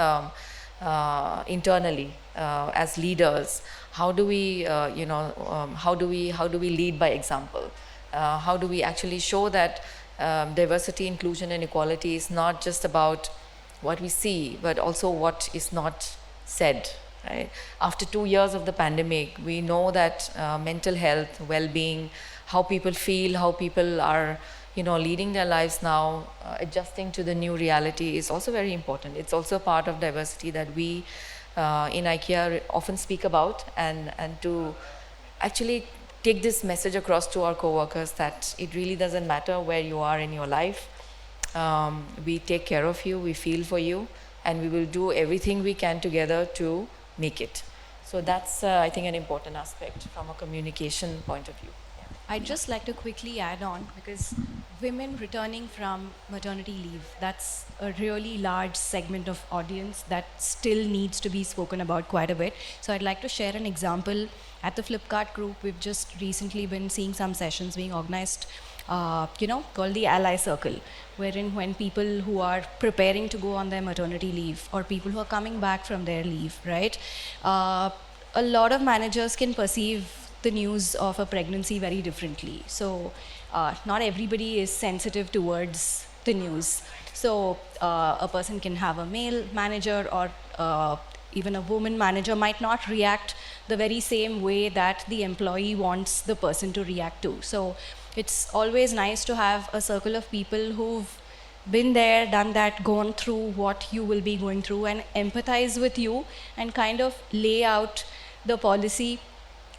internally, as leaders, how do we, how do we lead by example? How do we actually show that diversity, inclusion, and equality is not just about what we see, but also what is not said, right? After 2 years of the pandemic, we know that mental health, well-being, how people feel, how people are, leading their lives now, adjusting to the new reality is also very important. It's also part of diversity that we in IKEA often speak about, and to actually take this message across to our co-workers that it really doesn't matter where you are in your life. We take care of you, we feel for you, and we will do everything we can together to make it. So that's, I think, an important aspect from a communication point of view. I'd just like to quickly add on, because women returning from maternity leave, that's a really large segment of audience that still needs to be spoken about quite a bit. So I'd like to share an example. At the Flipkart group, we've just recently been seeing some sessions being organized, called the Ally Circle, wherein when people who are preparing to go on their maternity leave or people who are coming back from their leave, right? A lot of managers can perceive the news of a pregnancy very differently. So not everybody is sensitive towards the news. So a person can have a male manager or even a woman manager might not react the very same way that the employee wants the person to react to. So it's always nice to have a circle of people who've been there, done that, gone through what you will be going through, and empathize with you and kind of lay out the policy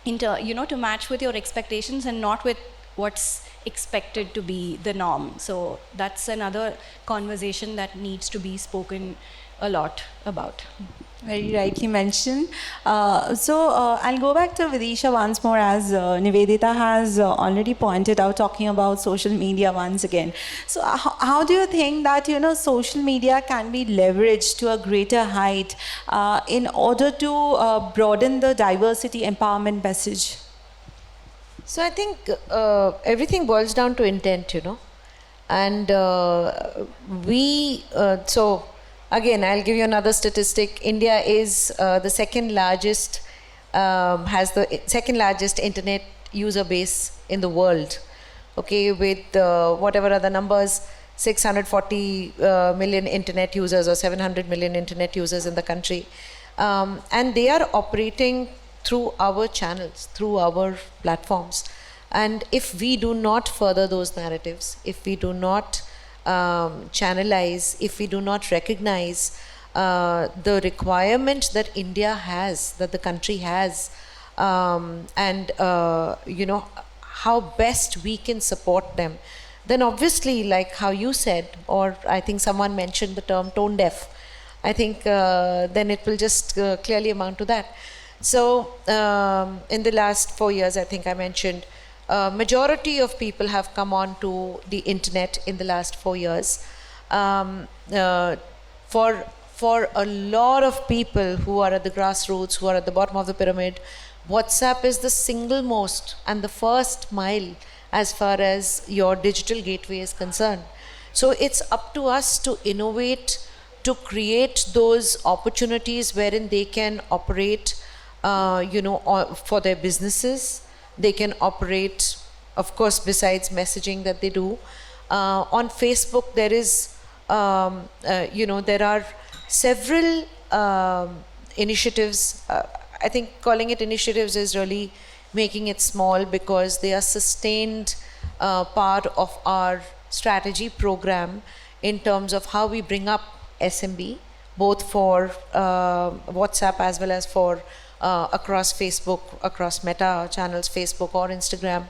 to match with your expectations and not with what's expected to be the norm. So that's another conversation that needs to be spoken a lot about. Very rightly mentioned. I'll go back to Vidisha once more, as Nivedita has already pointed out, talking about social media once again. So how do you think that, social media can be leveraged to a greater height in order to broaden the diversity empowerment message? So I think everything boils down to intent, and again, I'll give you another statistic. India is the second largest, has the second largest internet user base in the world. Okay, with whatever are the numbers, 640 million internet users or 700 million internet users in the country. And they are operating through our channels, through our platforms. And if we do not further those narratives, if we do not channelize, if we do not recognize the requirement that India has, that the country has, and how best we can support them, then obviously, like how you said, or I think someone mentioned the term tone deaf, I think then it will just clearly amount to that. So in the last 4 years, I think I mentioned, majority of people have come on to the internet in the last 4 years. For a lot of people who are at the grassroots, who are at the bottom of the pyramid, WhatsApp is the single most and the first mile as far as your digital gateway is concerned. So it's up to us to innovate, to create those opportunities wherein they can operate, for their businesses. They can operate, of course, besides messaging that they do. On Facebook, there is, there are several initiatives. I think calling it initiatives is really making it small, because they are sustained part of our strategy program in terms of how we bring up SMB, both for WhatsApp as well as for across Facebook, across Meta channels, Facebook or Instagram.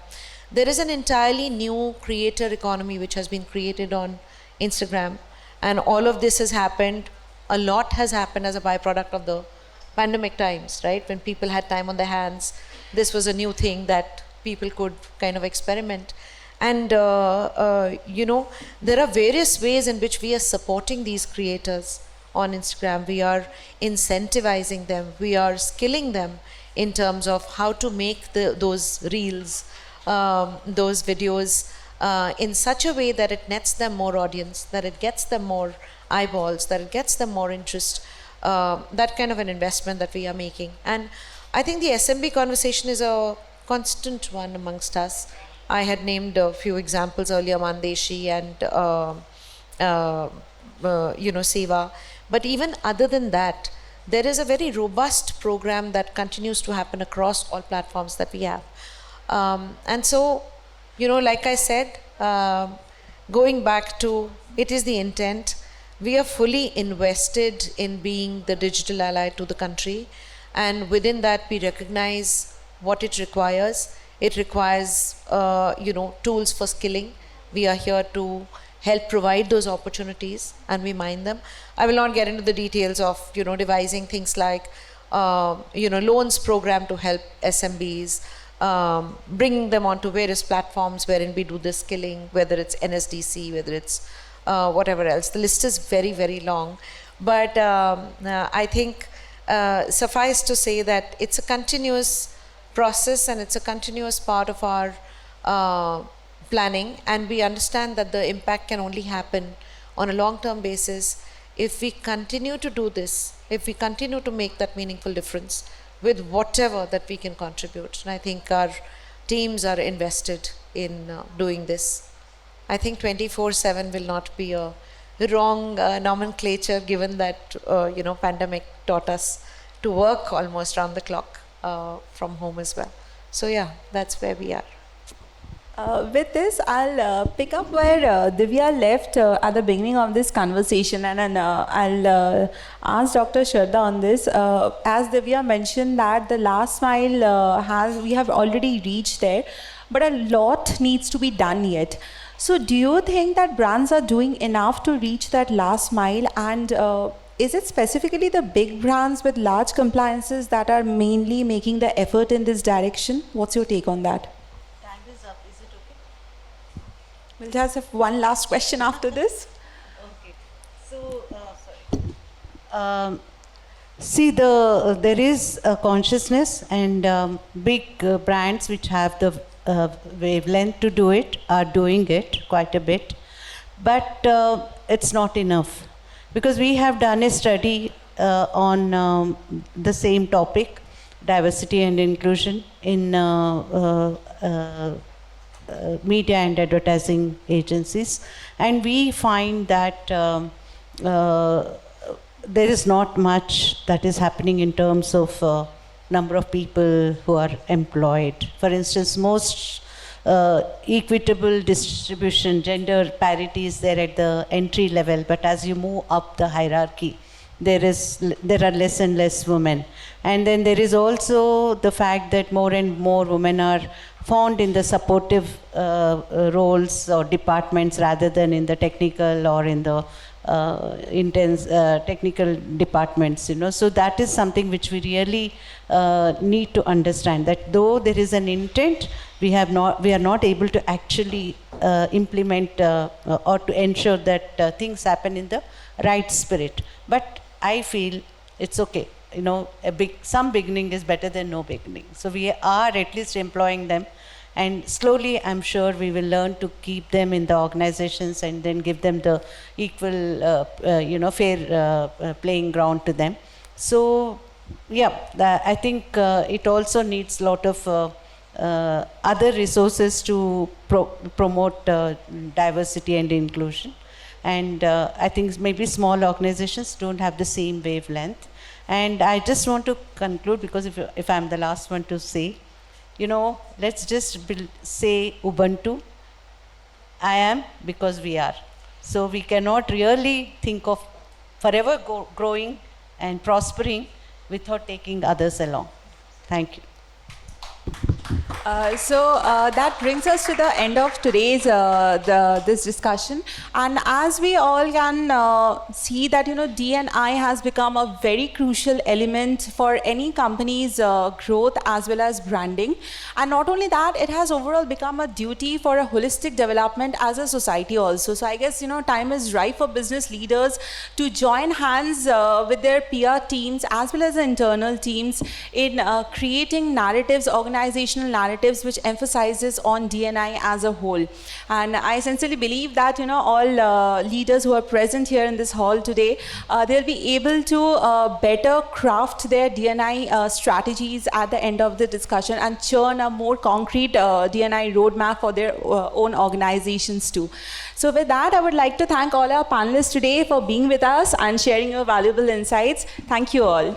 There is an entirely new creator economy which has been created on Instagram, and all of this has happened, a lot has happened as a byproduct of the pandemic times, right? When people had time on their hands, this was a new thing that people could kind of experiment. And, there are various ways in which we are supporting these creators on Instagram. We are incentivizing them, we are skilling them in terms of how to make those reels, those videos in such a way that it nets them more audience, that it gets them more eyeballs, that it gets them more interest, that kind of an investment that we are making. And I think the SMB conversation is a constant one amongst us. I had named a few examples earlier, Mandeshi and Seva. But even other than that, there is a very robust program that continues to happen across all platforms that we have. And so, like I said, going back to, it is the intent. We are fully invested in being the digital ally to the country. And within that, we recognize what it requires. It requires, tools for skilling. We are here to help provide those opportunities, and we mind them. I will not get into the details of, devising things like loans program to help SMBs, bringing them onto various platforms wherein we do the skilling, whether it's NSDC, whether it's whatever else. The list is very, very long. But I think suffice to say that it's a continuous process and it's a continuous part of our planning, and we understand that the impact can only happen on a long-term basis if we continue to do this, if we continue to make that meaningful difference with whatever that we can contribute. And I think our teams are invested in doing this. I think 24/7 will not be a wrong nomenclature, given that pandemic taught us to work almost round the clock from home as well. So yeah, that's where we are. With this, I'll pick up where Divya left at the beginning of this conversation, and I'll ask Dr. Shraddha on this. As Divya mentioned that the last mile we have already reached there, but a lot needs to be done yet. So do you think that brands are doing enough to reach that last mile, and is it specifically the big brands with large compliances that are mainly making the effort in this direction? What's your take on that? We'll just have one last question after this. Okay. So, see, there is a consciousness, and big brands which have the wavelength to do it are doing it quite a bit. But it's not enough. Because we have done a study on the same topic, diversity and inclusion, in media and advertising agencies, and we find that there is not much that is happening in terms of number of people who are employed. For instance, most equitable distribution, gender parity is there at the entry level, but as you move up the hierarchy, there are less and less women. And then there is also the fact that more and more women are found in the supportive roles or departments rather than in the technical or in the intense technical departments, So that is something which we really need to understand, that though there is an intent, we are not able to actually implement or to ensure that things happen in the right spirit. But I feel it's okay. Some beginning is better than no beginning. So we are at least employing them, and slowly I'm sure we will learn to keep them in the organizations and then give them the equal, fair playing ground to them. So yeah, I think it also needs a lot of other resources to promote diversity and inclusion. And I think maybe small organizations don't have the same wavelength. And I just want to conclude, because if I'm the last one to say, let's just say Ubuntu. I am because we are. So we cannot really think of forever growing and prospering without taking others along. Thank you. So that brings us to the end of today's this discussion, and as we all can see that D&I has become a very crucial element for any company's growth as well as branding, and not only that, it has overall become a duty for a holistic development as a society also. So I guess time is ripe for business leaders to join hands with their peer teams as well as the internal teams in creating narratives, organizational narratives which emphasizes on D&I as a whole. And I sincerely believe that all leaders who are present here in this hall today, they'll be able to better craft their D&I strategies at the end of the discussion and churn a more concrete D&I roadmap for their own organizations too. So with that, I would like to thank all our panelists today for being with us and sharing your valuable insights. Thank you all.